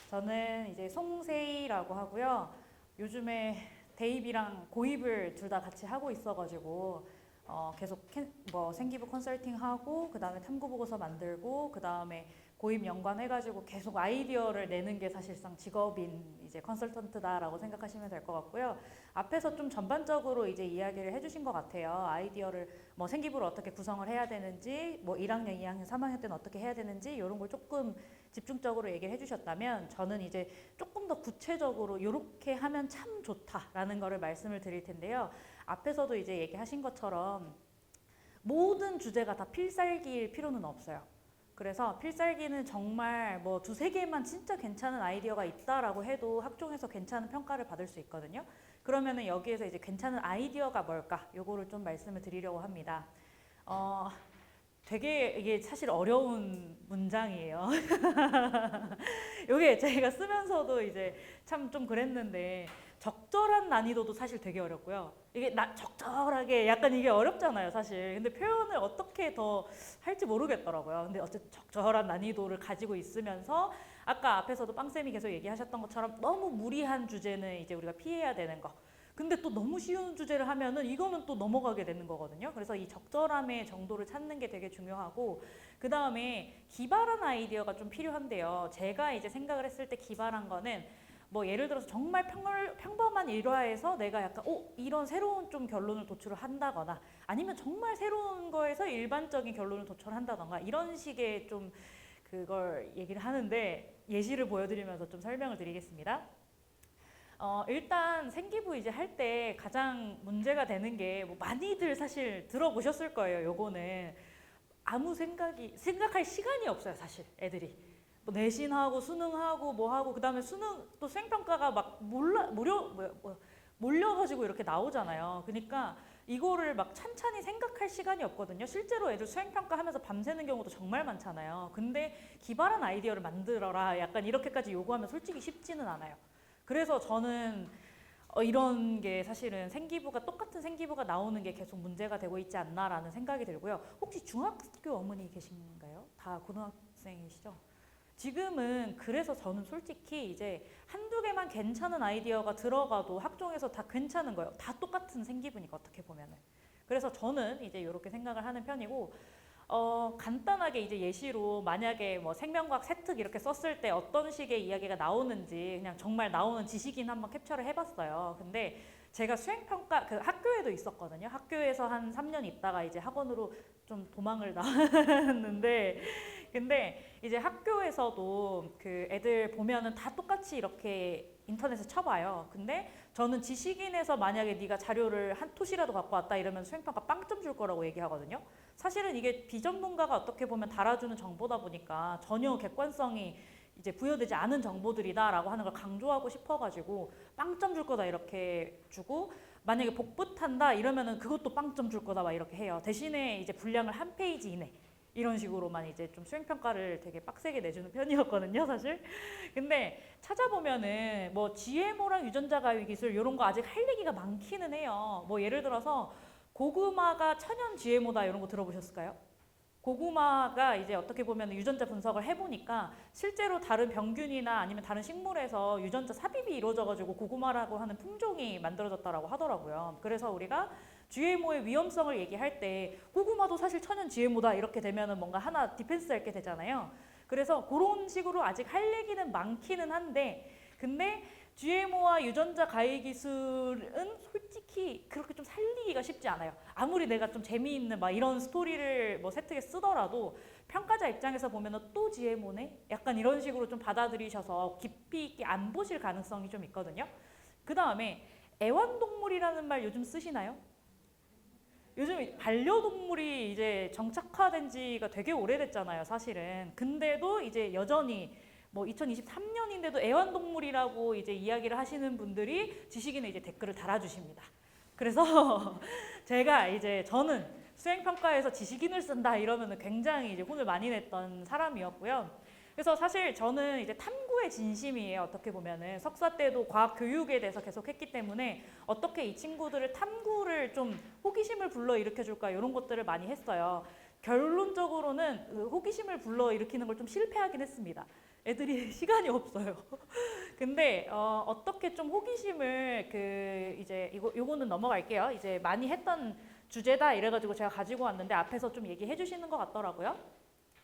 저는 이제 송세희라고 하고요. 요즘에 대입이랑 고입을 둘 다 같이 하고 있어가지고 계속 뭐 생기부 컨설팅 하고 그 다음에 탐구 보고서 만들고 그 다음에 고입 연관해가지고 계속 아이디어를 내는 게 사실상 직업인 이제 컨설턴트다라고 생각하시면 될 것 같고요. 앞에서 좀 전반적으로 이제 이야기를 해주신 것 같아요. 아이디어를 뭐 생기부를 어떻게 구성을 해야 되는지, 뭐 1학년, 2학년, 3학년 때는 어떻게 해야 되는지 이런 걸 조금 집중적으로 얘기를 해주셨다면 저는 이제 조금 더 구체적으로 이렇게 하면 참 좋다라는 거를 말씀을 드릴 텐데요. 앞에서도 이제 얘기하신 것처럼 모든 주제가 다 필살기일 필요는 없어요. 그래서 필살기는 정말 뭐 두세 개만 진짜 괜찮은 아이디어가 있다라고 해도 학종에서 괜찮은 평가를 받을 수 있거든요. 그러면은 여기에서 이제 괜찮은 아이디어가 뭘까? 요거를 좀 말씀을 드리려고 합니다. 되게 이게 사실 어려운 문장이에요. 요게 제가 쓰면서도 이제 참 좀 그랬는데 적절한 난이도도 사실 되게 어렵고요. 이게 적절하게 약간 이게 어렵잖아요, 사실. 근데 표현을 어떻게 더 할지 모르겠더라고요. 근데 어쨌든 적절한 난이도를 가지고 있으면서 아까 앞에서도 빵쌤이 계속 얘기하셨던 것처럼 너무 무리한 주제는 이제 우리가 피해야 되는 거. 근데 또 너무 쉬운 주제를 하면은 이거는 또 넘어가게 되는 거거든요. 그래서 이 적절함의 정도를 찾는 게 되게 중요하고 그 다음에 기발한 아이디어가 좀 필요한데요. 제가 이제 생각을 했을 때 기발한 거는 뭐 예를 들어서 정말 평범한 일화에서 내가 약간 이런 새로운 좀 결론을 도출을 한다거나 아니면 정말 새로운 거에서 일반적인 결론을 도출한다던가 이런 식의 좀 그걸 얘기를 하는데 예시를 보여드리면서 좀 설명을 드리겠습니다. 일단 생기부 이제 할 때 가장 문제가 되는 게 뭐 많이들 사실 들어보셨을 거예요. 요거는 아무 생각할 시간이 없어요. 사실 애들이 뭐 내신하고 수능하고 뭐 하고 그 다음에 수능 또 수행평가가 막 몰려가지고 이렇게 나오잖아요. 그러니까 이거를 막 찬찬히 생각할 시간이 없거든요. 실제로 애들 수행평가 하면서 밤새는 경우도 정말 많잖아요. 근데 기발한 아이디어를 만들어라 약간 이렇게까지 요구하면 솔직히 쉽지는 않아요. 그래서 저는 이런 게 사실은 똑같은 생기부가 나오는 게 계속 문제가 되고 있지 않나라는 생각이 들고요. 혹시 중학교 어머니 계신가요? 다 고등학생이시죠? 지금은 그래서 저는 솔직히 이제 한두 개만 괜찮은 아이디어가 들어가도 학종에서 다 괜찮은 거예요. 다 똑같은 생기부니까 어떻게 보면은. 그래서 저는 이제 이렇게 생각을 하는 편이고 간단하게 이제 예시로 만약에 뭐 생명과학 세특 이렇게 썼을 때 어떤 식의 이야기가 나오는지 그냥 정말 나오는 지식인 한번 캡처를 해봤어요. 근데 제가 수행평가 그 학교에도 있었거든요. 학교에서 한 3년 있다가 이제 학원으로 좀 도망을 나왔는데 근데 이제 학교에서도 그 애들 보면은 다 똑같이 이렇게 인터넷에 쳐봐요. 근데 저는 지식인에서 만약에 네가 자료를 한 토시라도 갖고 왔다 이러면 수행평가 빵점 줄 거라고 얘기하거든요. 사실은 이게 비전문가가 어떻게 보면 달아주는 정보다 보니까 전혀 객관성이 이제 부여되지 않은 정보들이다라고 하는 걸 강조하고 싶어가지고 빵점 줄 거다 이렇게 주고 만약에 복붙한다 이러면은 그것도 빵점 줄 거다 막 이렇게 해요. 대신에 이제 분량을 한 페이지 이내 이런 식으로만 이제 좀 수행평가를 되게 빡세게 내주는 편이었거든요, 사실. 근데 찾아보면은 뭐 GMO랑 유전자 가위 기술 이런 거 아직 할 얘기가 많기는 해요. 뭐 예를 들어서 고구마가 천연 GMO다 이런 거 들어보셨을까요? 고구마가 이제 어떻게 보면 유전자 분석을 해보니까 실제로 다른 병균이나 아니면 다른 식물에서 유전자 삽입이 이루어져가지고 고구마라고 하는 품종이 만들어졌다라고 하더라고요. 그래서 우리가 GMO의 위험성을 얘기할 때 고구마도 사실 천연 GMO다 이렇게 되면은 뭔가 하나 디펜스 할 게 되잖아요. 그래서 그런 식으로 아직 할 얘기는 많기는 한데 근데 GMO와 유전자 가해 기술은 솔직히 그렇게 좀 살리기가 쉽지 않아요. 아무리 내가 좀 재미있는 막 이런 스토리를 뭐 세트에 쓰더라도 평가자 입장에서 보면은 또 GMO네? 약간 이런 식으로 좀 받아들이셔서 깊이 있게 안 보실 가능성이 좀 있거든요. 그 다음에 애완동물이라는 말 요즘 쓰시나요? 요즘 반려동물이 이제 정착화된 지가 되게 오래됐잖아요, 사실은. 근데도 이제 여전히 뭐 2023년인데도 애완동물이라고 이제 이야기를 하시는 분들이 지식인에 이제 댓글을 달아주십니다. 그래서 제가 이제 저는 수행평가에서 지식인을 쓴다 이러면 굉장히 이제 혼을 많이 냈던 사람이었고요. 그래서 사실 저는 이제 탐구의 진심이에요. 어떻게 보면은 석사 때도 과학 교육에 대해서 계속 했기 때문에 어떻게 이 친구들을 탐구를 좀 호기심을 불러일으켜 줄까 이런 것들을 많이 했어요. 결론적으로는 그 호기심을 불러일으키는 걸 좀 실패하긴 했습니다. 애들이 시간이 없어요. 근데 어떻게 좀 호기심을 그 이제 요거는 넘어갈게요. 이제 많이 했던 주제다 이래가지고 제가 가지고 왔는데 앞에서 좀 얘기해 주시는 것 같더라고요.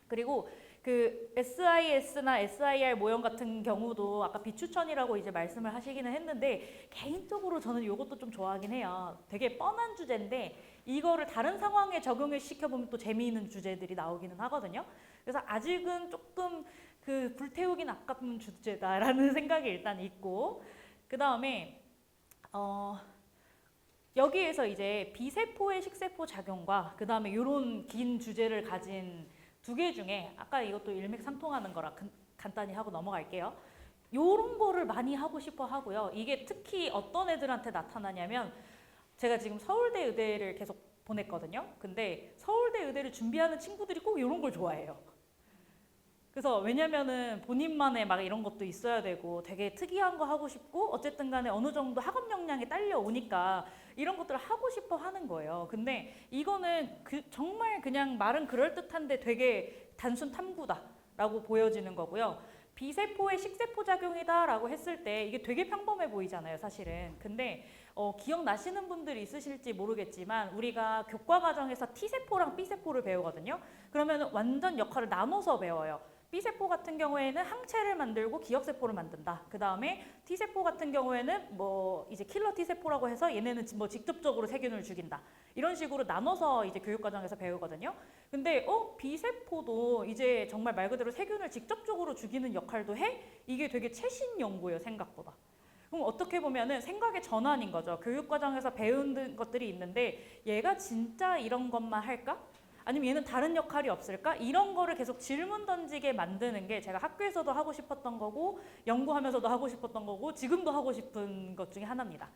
그리고 그 SIS나 SIR 모형 같은 경우도 아까 비추천이라고 이제 말씀을 하시기는 했는데 개인적으로 저는 이것도 좀 좋아하긴 해요. 되게 뻔한 주제인데 이거를 다른 상황에 적용을 시켜보면 또 재미있는 주제들이 나오기는 하거든요. 그래서 아직은 조금 그 불태우긴 아까운 주제다라는 생각이 일단 있고 그 다음에 여기에서 이제 비세포의 식세포 작용과 그 다음에 이런 긴 주제를 가진 두 개 중에 아까 이것도 일맥상통하는 거라 간단히 하고 넘어갈게요. 요런 거를 많이 하고 싶어 하고요. 이게 특히 어떤 애들한테 나타나냐면 제가 지금 서울대 의대를 계속 보냈거든요. 근데 서울대 의대를 준비하는 친구들이 꼭 이런 걸 좋아해요. 그래서 왜냐면은 본인만의 막 이런 것도 있어야 되고 되게 특이한 거 하고 싶고 어쨌든 간에 어느 정도 학업 역량이 딸려오니까 이런 것들을 하고 싶어 하는 거예요. 근데 이거는 정말 그냥 말은 그럴듯한데 되게 단순 탐구다라고 보여지는 거고요. 비세포의 식세포 작용이다라고 했을 때 이게 되게 평범해 보이잖아요, 사실은. 근데 기억나시는 분들이 있으실지 모르겠지만 우리가 교과 과정에서 T세포랑 B세포를 배우거든요. 그러면 완전 역할을 나눠서 배워요. B세포 같은 경우에는 항체를 만들고 기억세포를 만든다. 그 다음에 T세포 같은 경우에는 뭐 이제 킬러 T세포라고 해서 얘네는 뭐 직접적으로 세균을 죽인다. 이런 식으로 나눠서 이제 교육과정에서 배우거든요. 근데 B세포도 이제 정말 말 그대로 세균을 직접적으로 죽이는 역할도 해? 이게 되게 최신 연구예요, 생각보다. 그럼 어떻게 보면은 생각의 전환인 거죠. 교육과정에서 배운 것들이 있는데 얘가 진짜 이런 것만 할까? 아니면 얘는 다른 역할이 없을까? 이런 거를 계속 질문 던지게 만드는 게 제가 학교에서도 하고 싶었던 거고 연구하면서도 하고 싶었던 거고 지금도 하고 싶은 것 중에 하나입니다.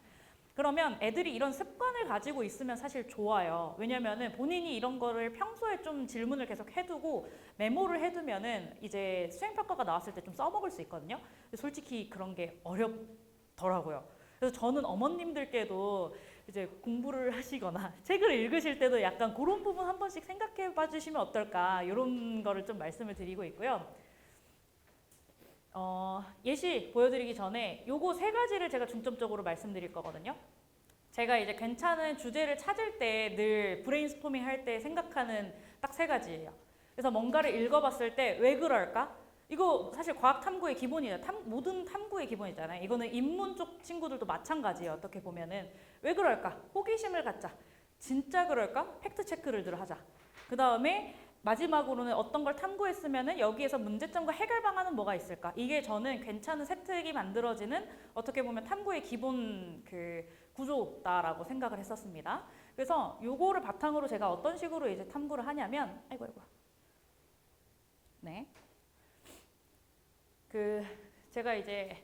그러면 애들이 이런 습관을 가지고 있으면 사실 좋아요. 왜냐면은 본인이 이런 거를 평소에 좀 질문을 계속 해두고 메모를 해두면은 이제 수행평가가 나왔을 때 좀 써먹을 수 있거든요. 근데 솔직히 그런 게 어렵더라고요. 그래서 저는 어머님들께도 이제 공부를 하시거나 책을 읽으실 때도 약간 그런 부분 한 번씩 생각해 봐 주시면 어떨까 이런 거를 좀 말씀을 드리고 있고요. 예시 보여드리기 전에 요거 세 가지를 제가 중점적으로 말씀드릴 거거든요. 제가 이제 괜찮은 주제를 찾을 때 늘 브레인스토밍 할 때 생각하는 딱 세 가지예요. 그래서 뭔가를 읽어봤을 때 왜 그럴까? 이거 사실 과학 탐구의 기본이에요. 모든 탐구의 기본이잖아요. 이거는 인문 쪽 친구들도 마찬가지예요. 어떻게 보면은 왜 그럴까? 호기심을 갖자. 진짜 그럴까? 팩트 체크를 늘 하자. 그 다음에 마지막으로는 어떤 걸 탐구했으면은 여기에서 문제점과 해결 방안은 뭐가 있을까? 이게 저는 괜찮은 세특이 만들어지는 어떻게 보면 탐구의 기본 그 구조다라고 생각을 했었습니다. 그래서 요거를 바탕으로 제가 어떤 식으로 이제 탐구를 하냐면, 아이고. 네. 제가 이제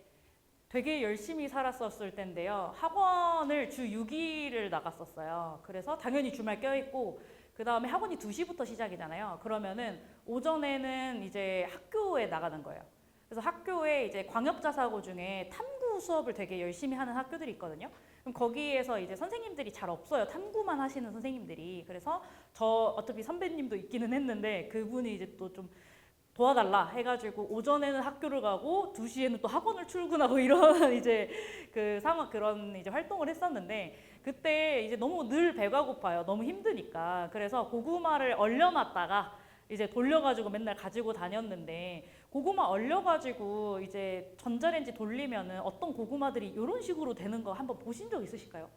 되게 열심히 살았었을 때인데요. 학원을 주 6일을 나갔었어요. 그래서 당연히 주말 껴있고 그 다음에 학원이 2시부터 시작이잖아요. 그러면은 오전에는 이제 학교에 나가는 거예요. 그래서 학교에 이제 광역자사고 중에 탐구 수업을 되게 열심히 하는 학교들이 있거든요. 그럼 거기에서 이제 선생님들이 잘 없어요. 탐구만 하시는 선생님들이. 그래서 저 어차피 선배님도 있기는 했는데 그분이 이제 또 좀 도와달라 해가지고 오전에는 학교를 가고 2시에는 또 학원을 출근하고 이런 이제 그 상황 그런 이제 활동을 했었는데 그때 이제 너무 늘 배가 고파요. 너무 힘드니까. 그래서 고구마를 얼려놨다가 이제 돌려가지고 맨날 가지고 다녔는데 고구마 얼려가지고 이제 전자레인지 돌리면은 어떤 고구마들이 이런 식으로 되는 거 한번 보신 적 있으실까요?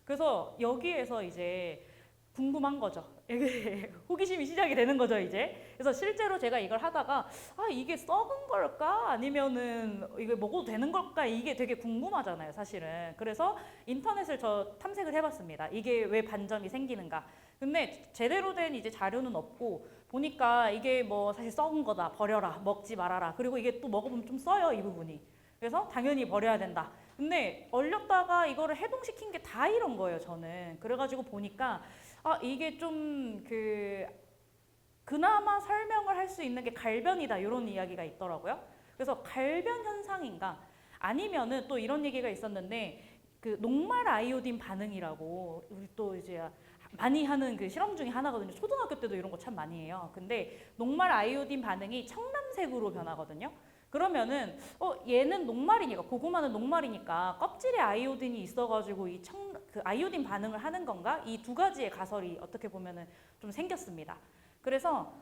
그래서 여기에서 이제 궁금한 거죠. 호기심이 시작이 되는 거죠, 이제. 그래서 실제로 제가 이걸 하다가 이게 썩은 걸까? 아니면은 이게 먹어도 되는 걸까? 이게 되게 궁금하잖아요, 사실은. 그래서 인터넷을 저 탐색을 해봤습니다. 이게 왜 반점이 생기는가? 근데 제대로 된 이제 자료는 없고 보니까 이게 뭐 사실 썩은 거다, 버려라, 먹지 말아라. 그리고 이게 또 먹어보면 좀 써요, 이 부분이. 그래서 당연히 버려야 된다. 근데 얼렸다가 이거를 해동시킨 게 다 이런 거예요, 저는. 그래가지고 보니까 이게 좀 그나마 설명을 할 수 있는 게 갈변이다 이런 이야기가 있더라고요. 그래서 갈변 현상인가 아니면은 또 이런 얘기가 있었는데 그 녹말 아이오딘 반응이라고 우리 또 이제 많이 하는 그 실험 중에 하나거든요. 초등학교 때도 이런 거 참 많이 해요. 근데 녹말 아이오딘 반응이 청남색으로 변하거든요. 그러면은 얘는 녹말이니까, 고구마는 녹말이니까 껍질에 아이오딘이 있어가지고 그 아이오딘 반응을 하는 건가? 이 두 가지의 가설이 어떻게 보면은 좀 생겼습니다. 그래서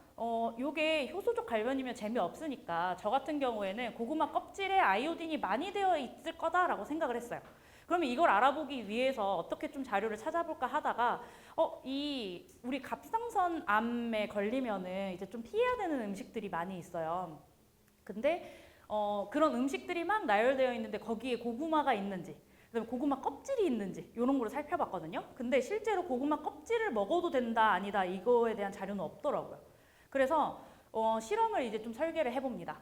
요게 효소적 갈변이면 재미없으니까 저 같은 경우에는 고구마 껍질에 아이오딘이 많이 되어 있을 거다라고 생각을 했어요. 그러면 이걸 알아보기 위해서 어떻게 좀 자료를 찾아볼까 하다가 우리 갑상선 암에 걸리면은 이제 좀 피해야 되는 음식들이 많이 있어요. 근데 그런 음식들이 막 나열되어 있는데 거기에 고구마가 있는지, 그다음에 고구마 껍질이 있는지 이런 거를 살펴봤거든요. 근데 실제로 고구마 껍질을 먹어도 된다 아니다 이거에 대한 자료는 없더라고요. 그래서 실험을 이제 좀 설계를 해봅니다.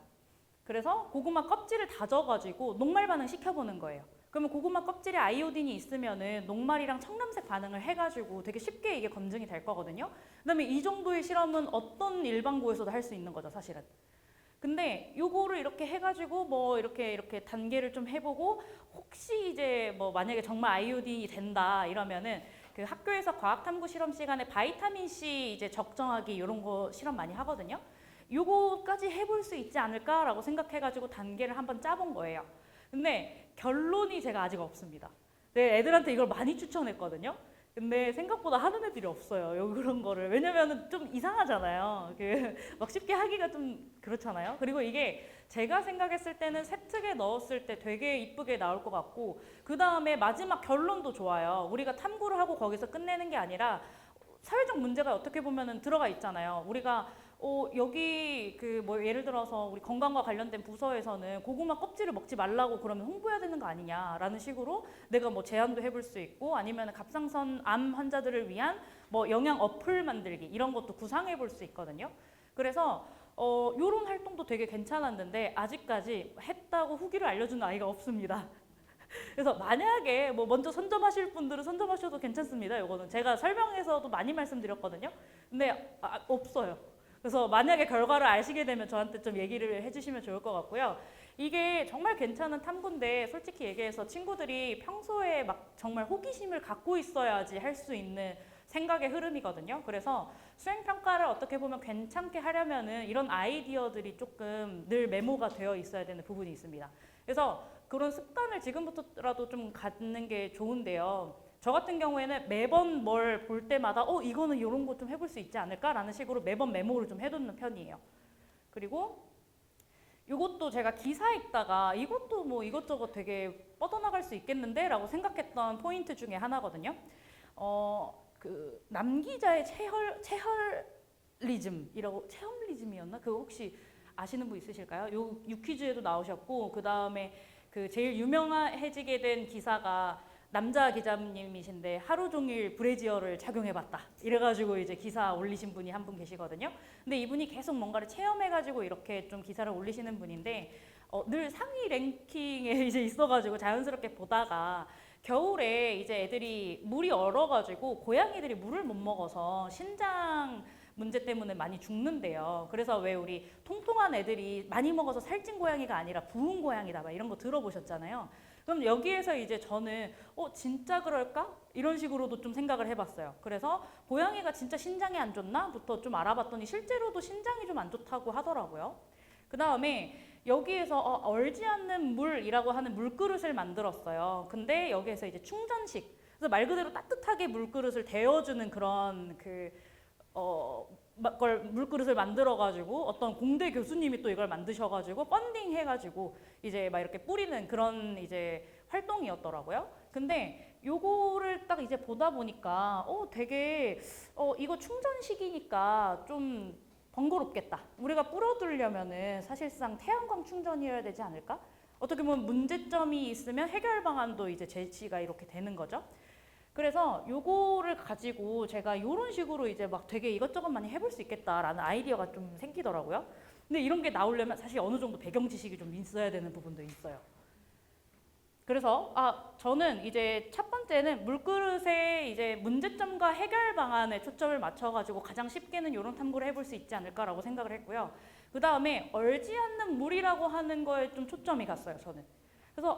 그래서 고구마 껍질을 다져가지고 녹말 반응 시켜보는 거예요. 그러면 고구마 껍질에 아이오딘이 있으면은 녹말이랑 청남색 반응을 해가지고 되게 쉽게 이게 검증이 될 거거든요. 그다음에 이 정도의 실험은 어떤 일반고에서도 할 수 있는 거죠, 사실은. 근데 요거를 이렇게 해가지고 뭐 이렇게 단계를 좀 해보고 혹시 이제 뭐 만약에 정말 아이오딘이 된다 이러면은 그 학교에서 과학탐구 실험 시간에 바이타민 C 이제 적정하기 이런 거 실험 많이 하거든요. 요거까지 해볼 수 있지 않을까라고 생각해가지고 단계를 한번 짜본 거예요. 근데 결론이 제가 아직 없습니다. 네, 애들한테 이걸 많이 추천했거든요. 근데 생각보다 하는 애들이 없어요. 그런 거를. 왜냐면은 좀 이상하잖아요. 막 쉽게 하기가 좀 그렇잖아요. 그리고 이게 제가 생각했을 때는 세특에 넣었을 때 되게 이쁘게 나올 것 같고, 그 다음에 마지막 결론도 좋아요. 우리가 탐구를 하고 거기서 끝내는 게 아니라 사회적 문제가 어떻게 보면은 들어가 있잖아요. 우리가 여기 그 뭐 예를 들어서 우리 건강과 관련된 부서에서는 고구마 껍질을 먹지 말라고 그러면 홍보해야 되는 거 아니냐라는 식으로 내가 뭐 제안도 해볼 수 있고, 아니면 갑상선 암 환자들을 위한 뭐 영양 어플 만들기 이런 것도 구상해 볼 수 있거든요. 그래서 요런 활동도 되게 괜찮았는데 아직까지 했다고 후기를 알려주는 아이가 없습니다. 그래서 만약에 뭐 먼저 선점하실 분들은 선점하셔도 괜찮습니다. 이거는 제가 설명에서도 많이 말씀드렸거든요. 근데 없어요. 그래서 만약에 결과를 아시게 되면 저한테 좀 얘기를 해주시면 좋을 것 같고요. 이게 정말 괜찮은 탐구인데 솔직히 얘기해서 친구들이 평소에 막 정말 호기심을 갖고 있어야지 할 수 있는 생각의 흐름이거든요. 그래서 수행평가를 어떻게 보면 괜찮게 하려면은 이런 아이디어들이 조금 늘 메모가 되어 있어야 되는 부분이 있습니다. 그래서 그런 습관을 지금부터라도 좀 갖는 게 좋은데요. 저 같은 경우에는 매번 뭘 볼 때마다 이거는 이런 거 좀 해볼 수 있지 않을까라는 식으로 매번 메모를 좀 해두는 편이에요. 그리고 이것도 제가 기사 읽다가 이것도 뭐 이것저것 되게 뻗어나갈 수 있겠는데 라고 생각했던 포인트 중에 하나거든요. 그 남기자의 체험리즘이었나? 그거 혹시 아시는 분 있으실까요? 요 유퀴즈에도 나오셨고, 그 다음에 그 제일 유명해지게 된 기사가 남자 기자님이신데 하루 종일 브래지어를 착용해봤다 이래가지고 이제 기사 올리신 분이 한 분 계시거든요. 근데 이분이 계속 뭔가를 체험해가지고 이렇게 좀 기사를 올리시는 분인데 늘 상위 랭킹에 이제 있어가지고 자연스럽게 보다가 겨울에 이제 애들이 물이 얼어가지고 고양이들이 물을 못 먹어서 신장 문제 때문에 많이 죽는데요. 그래서 왜 우리 통통한 애들이 많이 먹어서 살찐 고양이가 아니라 부은 고양이다 막 이런 거 들어보셨잖아요. 그럼 여기에서 이제 저는 진짜 그럴까? 이런 식으로도 좀 생각을 해봤어요. 그래서 고양이가 진짜 신장이 안 좋나? 부터 좀 알아봤더니 실제로도 신장이 좀 안 좋다고 하더라고요. 그 다음에 여기에서 얼지 않는 물이라고 하는 물그릇을 만들었어요. 근데 여기에서 이제 충전식, 그래서 말 그대로 따뜻하게 물그릇을 데워주는 그런 물그릇을 만들어가지고 어떤 공대 교수님이 또 이걸 만드셔가지고 펀딩 해가지고 이제 막 이렇게 뿌리는 그런 이제 활동이었더라고요. 근데 요거를 딱 이제 보다 보니까 되게 이거 충전식이니까 좀 번거롭겠다. 우리가 뿌려두려면은 사실상 태양광 충전이어야 되지 않을까? 어떻게 보면 문제점이 있으면 해결 방안도 이제 제시가 이렇게 되는 거죠. 그래서 요거를 가지고 제가 이런 식으로 이제 막 되게 이것저것 많이 해볼 수 있겠다라는 아이디어가 좀 생기더라고요. 근데 이런 게 나오려면 사실 어느 정도 배경 지식이 좀 있어야 되는 부분도 있어요. 그래서 저는 이제 첫 번째는 물그릇의 이제 문제점과 해결 방안에 초점을 맞춰가지고 가장 쉽게는 이런 탐구를 해볼 수 있지 않을까라고 생각을 했고요. 그 다음에 얼지 않는 물이라고 하는 거에 좀 초점이 갔어요, 저는. 그래서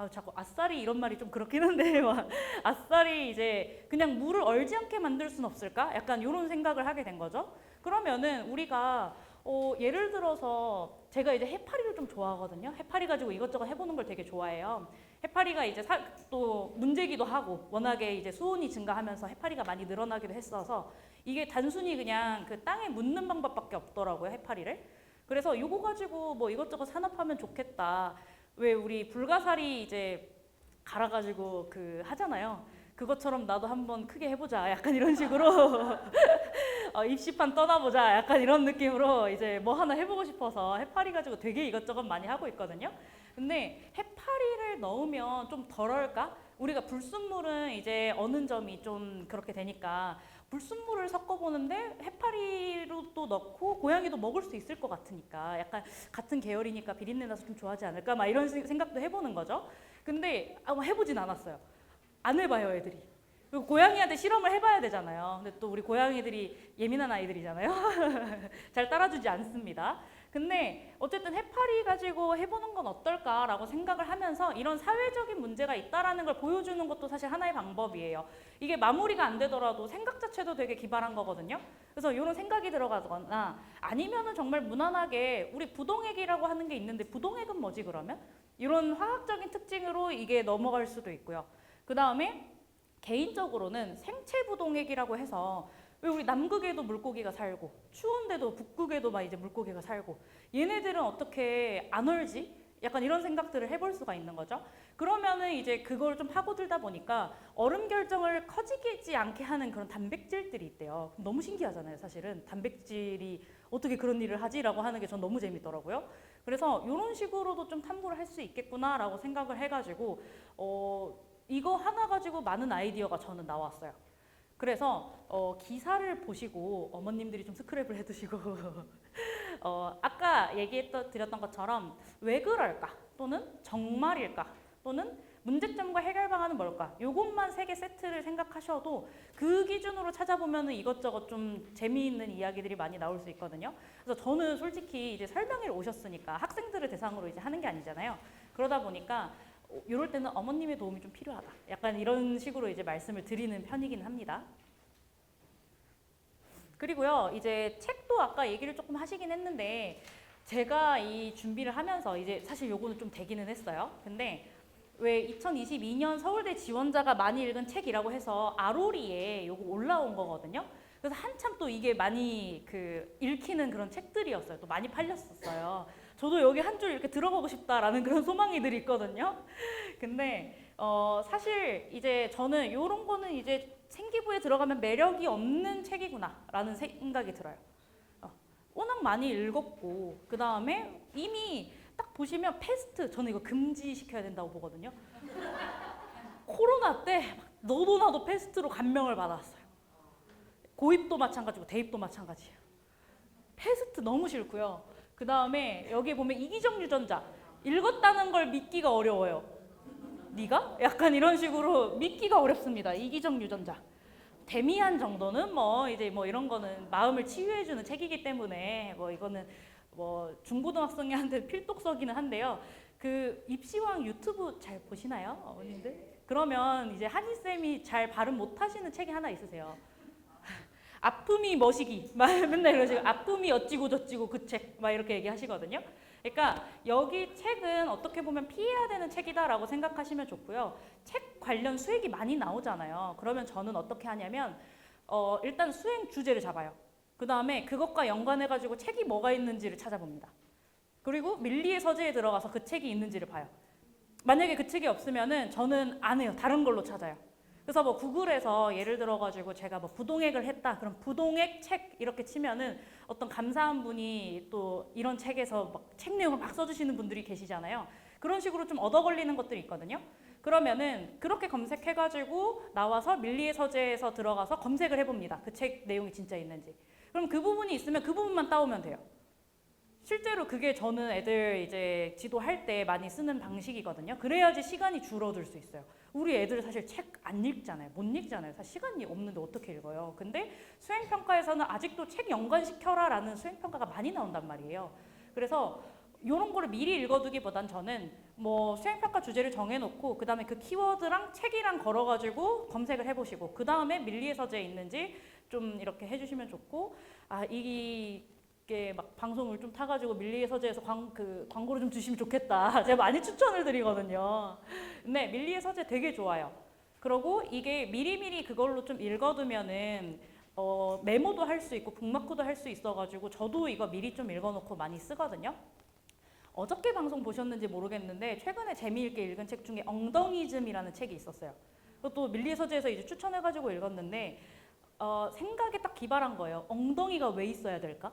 자꾸 아싸리 이런 말이 좀 그렇긴 한데 막 아싸리 이제 그냥 물을 얼지 않게 만들 수는 없을까? 약간 이런 생각을 하게 된 거죠. 그러면은 우리가 예를 들어서 제가 이제 해파리를 좀 좋아하거든요. 해파리 가지고 이것저것 해보는 걸 되게 좋아해요. 해파리가 이제 또 문제기도 하고 워낙에 이제 수온이 증가하면서 해파리가 많이 늘어나기도 했어서 이게 단순히 그냥 그 땅에 묻는 방법밖에 없더라고요, 해파리를. 그래서 이거 가지고 뭐 이것저것 산업하면 좋겠다. 왜 우리 불가사리 이제 갈아가지고 그 하잖아요. 그것처럼 나도 한번 크게 해보자. 약간 이런 식으로 입시판 떠나보자. 약간 이런 느낌으로 이제 뭐 하나 해보고 싶어서 해파리 가지고 되게 이것저것 많이 하고 있거든요. 근데 해파리를 넣으면 좀 덜할까? 우리가 불순물은 이제 어느 점이 좀 그렇게 되니까 불순물을 섞어보는데 해파리로 또 넣고 고양이도 먹을 수 있을 것 같으니까 약간 같은 계열이니까 비린내 나서 좀 좋아하지 않을까 막 이런 생각도 해보는 거죠. 근데 해보진 않았어요. 안 해봐요, 애들이. 그리고 고양이한테 실험을 해봐야 되잖아요. 근데 또 우리 고양이들이 예민한 아이들이잖아요. 잘 따라주지 않습니다. 근데 어쨌든 해파리 가지고 해보는 건 어떨까라고 생각을 하면서 이런 사회적인 문제가 있다라는 걸 보여주는 것도 사실 하나의 방법이에요. 이게 마무리가 안 되더라도 생각 자체도 되게 기발한 거거든요. 그래서 이런 생각이 들어가거나 아니면은 정말 무난하게 우리 부동액이라고 하는 게 있는데 부동액은 뭐지 그러면? 이런 화학적인 특징으로 이게 넘어갈 수도 있고요. 그 다음에 개인적으로는 생체 부동액이라고 해서 왜 우리 남극에도 물고기가 살고 추운데도 북극에도 막 이제 물고기가 살고 얘네들은 어떻게 안 얼지? 약간 이런 생각들을 해볼 수가 있는 거죠. 그러면은 이제 그걸 좀 파고들다 보니까 얼음 결정을 커지지 않게 하는 그런 단백질들이 있대요. 너무 신기하잖아요, 사실은. 단백질이 어떻게 그런 일을 하지라고 하는 게 전 너무 재밌더라고요. 그래서 이런 식으로도 좀 탐구를 할 수 있겠구나라고 생각을 해가지고 이거 하나 가지고 많은 아이디어가 저는 나왔어요. 그래서 기사를 보시고 어머님들이 좀 스크랩을 해두시고 아까 드렸던 것처럼 왜 그럴까 또는 정말일까 또는 문제점과 해결 방안은 뭘까 요것만 3개 세트를 생각하셔도 그 기준으로 찾아보면 이것저것 좀 재미있는 이야기들이 많이 나올 수 있거든요. 그래서 저는 솔직히 이제 설명회를 오셨으니까 학생들을 대상으로 이제 하는 게 아니잖아요. 그러다 보니까 이럴 때는 어머님의 도움이 좀 필요하다. 약간 이런 식으로 이제 말씀을 드리는 편이긴 합니다. 그리고요, 이제 책도 아까 얘기를 조금 하시긴 했는데 제가 이 준비를 하면서 이제 사실 요거는 좀 되기는 했어요. 근데 왜 2022년 서울대 지원자가 많이 읽은 책이라고 해서 아로리에 요거 올라온 거거든요. 그래서 한참 또 이게 많이 읽히는 그런 책들이었어요. 또 많이 팔렸었어요. 저도 여기 한 줄 이렇게 들어가고 싶다라는 그런 소망이들이 있거든요. 근데 사실 이제 저는 이런 거는 이제 생기부에 들어가면 매력이 없는 책이구나라는 생각이 들어요. 워낙 많이 읽었고 그 다음에 이미 딱 보시면 패스트, 저는 이거 금지시켜야 된다고 보거든요. 코로나 때 너도 나도 패스트로 감명을 받았어요. 고입도 마찬가지고 대입도 마찬가지예요. 패스트 너무 싫고요. 그 다음에 여기 보면 이기적 유전자, 읽었다는 걸 믿기가 어려워요. 네가? 약간 이런 식으로 믿기가 어렵습니다. 이기적 유전자. 데미안 정도는 이제 이런 거는 마음을 치유해주는 책이기 때문에 이거는 중고등학생한테 필독서기는 한데요. 그 입시왕 유튜브 잘 보시나요, 어머님들? 그러면 이제 한희 쌤이 잘 발음 못 하시는 책이 하나 있으세요. 아픔이 머시기 맨날 이러시고 아픔이 어찌고 저찌고 그 책 막 이렇게 얘기하시거든요. 그러니까 여기 책은 어떻게 보면 피해야 되는 책이다라고 생각하시면 좋고요. 책 관련 수액이 많이 나오잖아요. 그러면 저는 어떻게 하냐면 일단 수행 주제를 잡아요. 그 다음에 그것과 연관해가지고 책이 뭐가 있는지를 찾아봅니다. 그리고 밀리의 서재에 들어가서 그 책이 있는지를 봐요. 만약에 그 책이 없으면은 저는 안 해요. 다른 걸로 찾아요. 그래서 구글에서 예를 들어가지고 제가 부동액을 했다. 그럼 부동액 책 이렇게 치면은 어떤 감사한 분이 또 이런 책에서 책 내용을 막 써주시는 분들이 계시잖아요. 그런 식으로 좀 얻어 걸리는 것들이 있거든요. 그러면은 그렇게 검색해가지고 나와서 밀리의 서재에서 들어가서 검색을 해봅니다. 그 책 내용이 진짜 있는지. 그럼 그 부분이 있으면 그 부분만 따오면 돼요. 실제로 그게 저는 애들 이제 지도할 때 많이 쓰는 방식이거든요. 그래야지 시간이 줄어들 수 있어요. 우리 애들 사실 책 안 읽잖아요. 못 읽잖아요. 사실 시간이 없는데 어떻게 읽어요. 근데 수행평가에서는 아직도 책 연관시켜라 라는 수행평가가 많이 나온단 말이에요. 그래서 이런 거를 미리 읽어두기보단 저는 뭐 수행평가 주제를 정해놓고 그 다음에 그 키워드랑 책이랑 걸어가지고 검색을 해보시고 그 다음에 밀리의 서재에 있는지 좀 이렇게 해주시면 좋고, 아 이게 막 방송을 좀 타가지고 밀리의 서재에서 광고를 좀 주시면 좋겠다. 제가 많이 추천을 드리거든요. 근데 밀리의 서재 되게 좋아요. 그리고 이게 미리미리 그걸로 좀 읽어두면은 메모도 할 수 있고 북마크도 할 수 있어가지고 저도 이거 미리 좀 읽어놓고 많이 쓰거든요. 어저께 방송 보셨는지 모르겠는데 최근에 재미있게 읽은 책 중에 엉덩이즘이라는 책이 있었어요. 그것도 밀리의 서재에서 이제 추천해가지고 읽었는데 생각에 딱 기발한 거예요. 엉덩이가 왜 있어야 될까?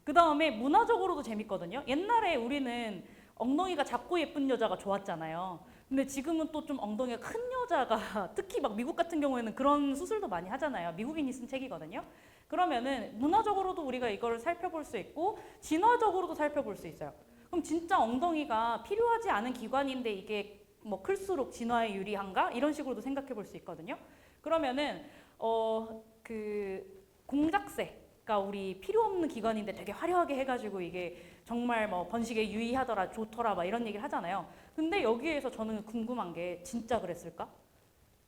그 다음에 문화적으로도 재밌거든요. 옛날에 우리는 엉덩이가 작고 예쁜 여자가 좋았잖아요. 근데 지금은 또 좀 엉덩이가 큰 여자가 특히 막 미국 같은 경우에는 그런 수술도 많이 하잖아요. 미국인이 쓴 책이거든요. 그러면은 문화적으로도 우리가 이걸 살펴볼 수 있고 진화적으로도 살펴볼 수 있어요. 그럼 진짜 엉덩이가 필요하지 않은 기관인데 이게 뭐 클수록 진화에 유리한가? 이런 식으로도 생각해 볼 수 있거든요. 그러면은 그 공작새가 우리 필요 없는 기관인데 되게 화려하게 해가지고 이게 정말 뭐 번식에 유의하더라, 좋더라, 막 이런 얘기를 하잖아요. 근데 여기에서 저는 궁금한 게 진짜 그랬을까?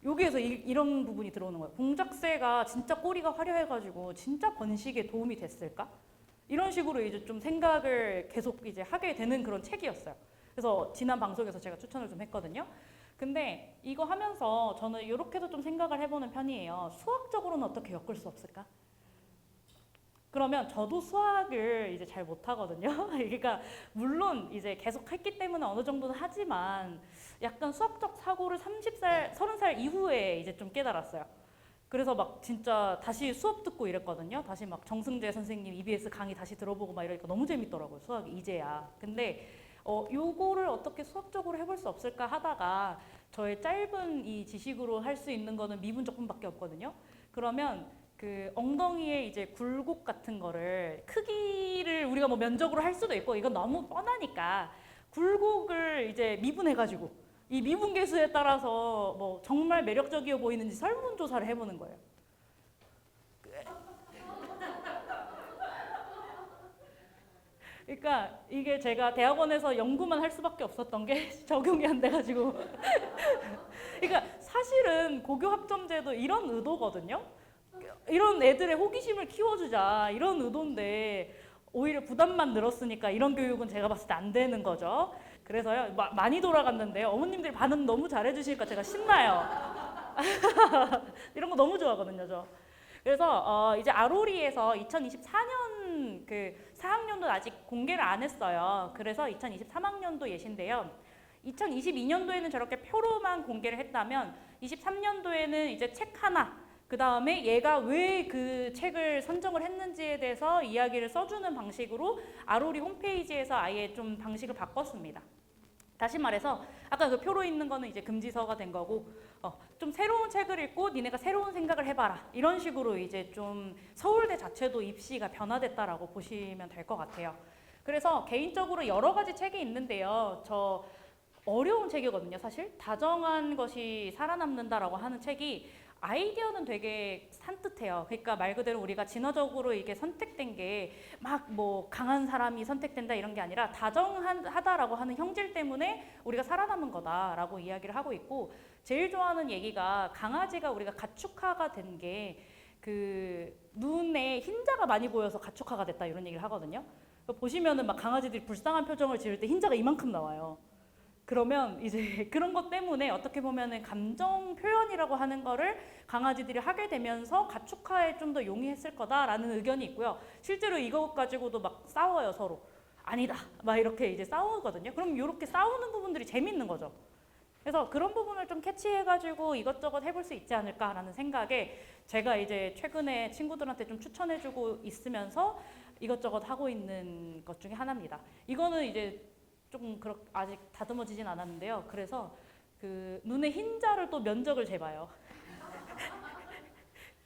여기에서 이런 부분이 들어오는 거예요. 공작새가 진짜 꼬리가 화려해가지고 진짜 번식에 도움이 됐을까? 이런 식으로 이제 좀 생각을 계속 이제 하게 되는 그런 책이었어요. 그래서 지난 방송에서 제가 추천을 좀 했거든요. 근데 이거 하면서 저는 이렇게도 좀 생각을 해보는 편이에요. 수학적으로는 어떻게 엮을 수 없을까? 그러면 저도 수학을 이제 잘 못하거든요. 그러니까 물론 이제 계속 했기 때문에 어느 정도는 하지만 약간 수학적 사고를 30살, 30살 이후에 이제 좀 깨달았어요. 그래서 막 진짜 다시 수업 듣고 이랬거든요. 다시 막 정승재 선생님 EBS 강의 다시 들어보고 막 이러니까 너무 재밌더라고요. 수학이 이제야. 근데 요거를 어떻게 수학적으로 해볼 수 없을까 하다가 저의 짧은 이 지식으로 할 수 있는 거는 미분적분밖에 없거든요. 그러면 그 엉덩이에 이제 굴곡 같은 거를 크기를 우리가 뭐 면적으로 할 수도 있고 이건 너무 뻔하니까 굴곡을 이제 미분해가지고 이 미분계수에 따라서 뭐 정말 매력적이어 보이는지 설문조사를 해보는 거예요. 그러니까 이게 제가 대학원에서 연구만 할 수밖에 없었던 게 적용이 안 돼가지고 그러니까 사실은 고교 학점제도 이런 의도거든요. 이런 애들의 호기심을 키워주자 이런 의도인데 오히려 부담만 늘었으니까 이런 교육은 제가 봤을 때 안 되는 거죠. 그래서요 많이 돌아갔는데요. 어머님들이 반응 너무 잘해주시니까 제가 신나요. 이런 거 너무 좋아하거든요, 저. 그래서 이제 아로리에서 2024년 그 4학년도 아직 공개를 안 했어요. 그래서 2023학년도 예신데요. 2022년도에는 저렇게 표로만 공개를 했다면 23년도에는 이제 책 하나, 그 다음에 얘가 왜 그 책을 선정을 했는지에 대해서 이야기를 써주는 방식으로 아로리 홈페이지에서 아예 좀 방식을 바꿨습니다. 다시 말해서 아까 그 표로 있는 거는 이제 금지서가 된 거고 좀 새로운 책을 읽고 니네가 새로운 생각을 해봐라 이런 식으로 이제 좀 서울대 자체도 입시가 변화됐다라고 보시면 될 것 같아요. 그래서 개인적으로 여러 가지 책이 있는데요. 저 어려운 책이거든요. 사실 다정한 것이 살아남는다라고 하는 책이 아이디어는 되게 산뜻해요. 그러니까 말 그대로 우리가 진화적으로 이게 선택된 게 막 뭐 강한 사람이 선택된다 이런 게 아니라 다정하다라고 하는 형질 때문에 우리가 살아남은 거다라고 이야기를 하고 있고, 제일 좋아하는 얘기가 강아지가 우리가 가축화가 된 게 그 눈에 흰자가 많이 보여서 가축화가 됐다 이런 얘기를 하거든요. 보시면은 막 강아지들이 불쌍한 표정을 지을 때 흰자가 이만큼 나와요. 그러면 이제 그런 것 때문에 어떻게 보면은 감정 표현이라고 하는 거를 강아지들이 하게 되면서 가축화에 좀 더 용이했을 거다라는 의견이 있고요. 실제로 이것 가지고도 막 싸워요, 서로. 아니다, 막 이렇게 이제 싸우거든요. 그럼 이렇게 싸우는 부분들이 재밌는 거죠. 그래서 그런 부분을 좀 캐치해가지고 이것저것 해볼 수 있지 않을까라는 생각에 제가 이제 최근에 친구들한테 좀 추천해주고 있으면서 이것저것 하고 있는 것 중에 하나입니다. 이거는 이제 조금 아직 다듬어지진 않았는데요. 그래서 그 눈의 흰자를 또 면적을 재봐요.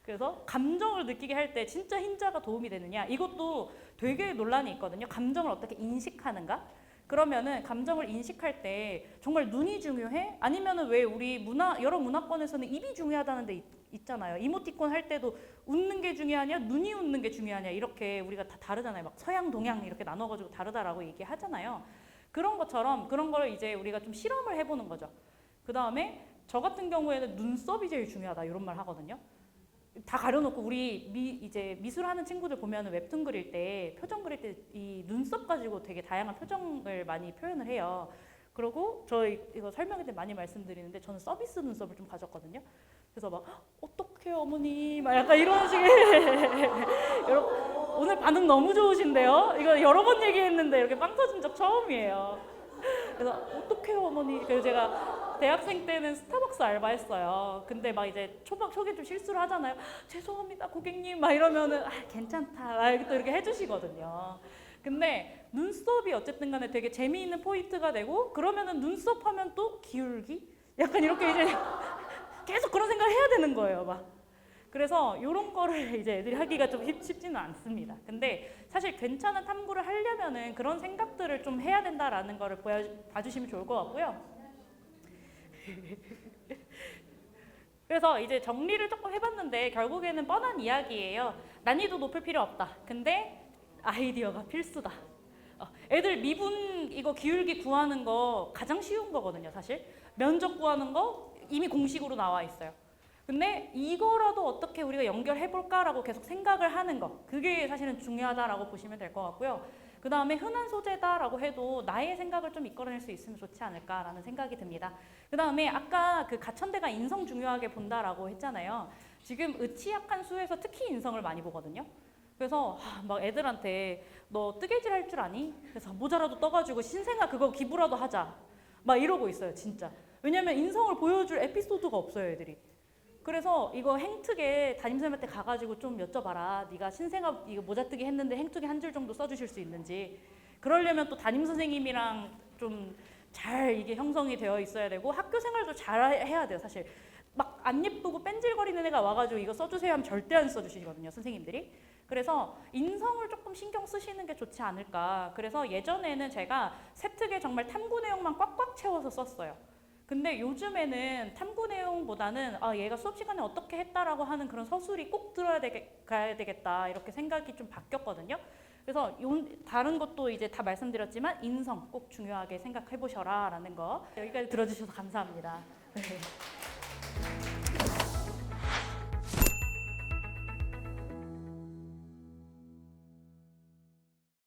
그래서 감정을 느끼게 할 때 진짜 흰자가 도움이 되느냐, 이것도 되게 논란이 있거든요. 감정을 어떻게 인식하는가? 그러면은 감정을 인식할 때 정말 눈이 중요해? 아니면은 왜 우리 여러 문화권에서는 입이 중요하다는 데 있잖아요. 이모티콘 할 때도 웃는 게 중요하냐, 눈이 웃는 게 중요하냐 이렇게 우리가 다 다르잖아요. 막 서양, 동양 이렇게 나눠가지고 다르다라고 얘기하잖아요. 그런 것처럼 그런 걸 이제 우리가 좀 실험을 해보는 거죠. 그 다음에 저 같은 경우에는 눈썹이 제일 중요하다 이런 말 하거든요. 다 가려놓고 우리 이제 미술하는 친구들 보면은 웹툰 그릴 때 표정 그릴 때 이 눈썹 가지고 되게 다양한 표정을 많이 표현을 해요. 그리고 저 이거 설명회 때 많이 말씀드리는데 저는 서비스 눈썹을 좀 가졌거든요. 그래서 막 어떡해 어머니 막 약간 이런 식의 오늘 반응 너무 좋으신데요? 이거 여러 번 얘기했는데 이렇게 빵 터진 적 처음이에요. 그래서 어떡해요 어머니. 그래서 제가 대학생 때는 스타벅스 알바했어요. 근데 막 이제 초기에 좀 실수를 하잖아요. 죄송합니다 고객님 막 이러면은 괜찮다 또 이렇게 해주시거든요. 근데 눈썹이 어쨌든 간에 되게 재미있는 포인트가 되고 그러면은 눈썹 하면 또 기울기? 약간 이렇게 이제 계속 그런 생각을 해야 되는 거예요 막. 그래서 이런 거를 이제 애들이 하기가 좀 쉽지는 않습니다. 근데 사실 괜찮은 탐구를 하려면은 그런 생각들을 좀 해야 된다라는 거를 봐주시면 좋을 것 같고요. 그래서 이제 정리를 조금 해봤는데 결국에는 뻔한 이야기예요. 난이도 높일 필요 없다. 근데 아이디어가 필수다. 애들 미분 이거 기울기 구하는 거 가장 쉬운 거거든요 사실. 면적 구하는 거 이미 공식으로 나와 있어요. 근데 이거라도 어떻게 우리가 연결해볼까라고 계속 생각을 하는 거 그게 사실은 중요하다라고 보시면 될 것 같고요. 그 다음에 흔한 소재다라고 해도 나의 생각을 좀 이끌어낼 수 있으면 좋지 않을까라는 생각이 듭니다. 그 다음에 아까 그 가천대가 인성 중요하게 본다라고 했잖아요. 지금 의치약한 수에서 특히 인성을 많이 보거든요. 그래서 막 애들한테 너 뜨개질 할 줄 아니? 그래서 모자라도 떠가지고 신생아 그거 기부라도 하자 막 이러고 있어요 진짜. 왜냐면 인성을 보여줄 에피소드가 없어요 애들이. 그래서 이거 행특에 담임선생님한테 가가지고 좀 여쭤봐라. 네가 신생아 이거 모자뜨기 했는데 행특에 한 줄 정도 써주실 수 있는지. 그러려면 또 담임선생님이랑 좀 잘 이게 형성이 되어 있어야 되고 학교 생활도 잘 해야 돼요 사실. 막 안 예쁘고 뺀질거리는 애가 와가지고 이거 써주세요 하면 절대 안 써주시거든요 선생님들이. 그래서 인성을 조금 신경 쓰시는 게 좋지 않을까. 그래서 예전에는 제가 세특에 정말 탐구 내용만 꽉꽉 채워서 썼어요. 근데 요즘에는 탐구 내용보다는 얘가 수업 시간에 어떻게 했다라고 하는 그런 서술이 꼭 가야 되겠다 이렇게 생각이 좀 바뀌었거든요. 그래서 다른 것도 이제 다 말씀드렸지만 인성 꼭 중요하게 생각해 보셔라 라는 거 여기까지 들어주셔서 감사합니다. 네.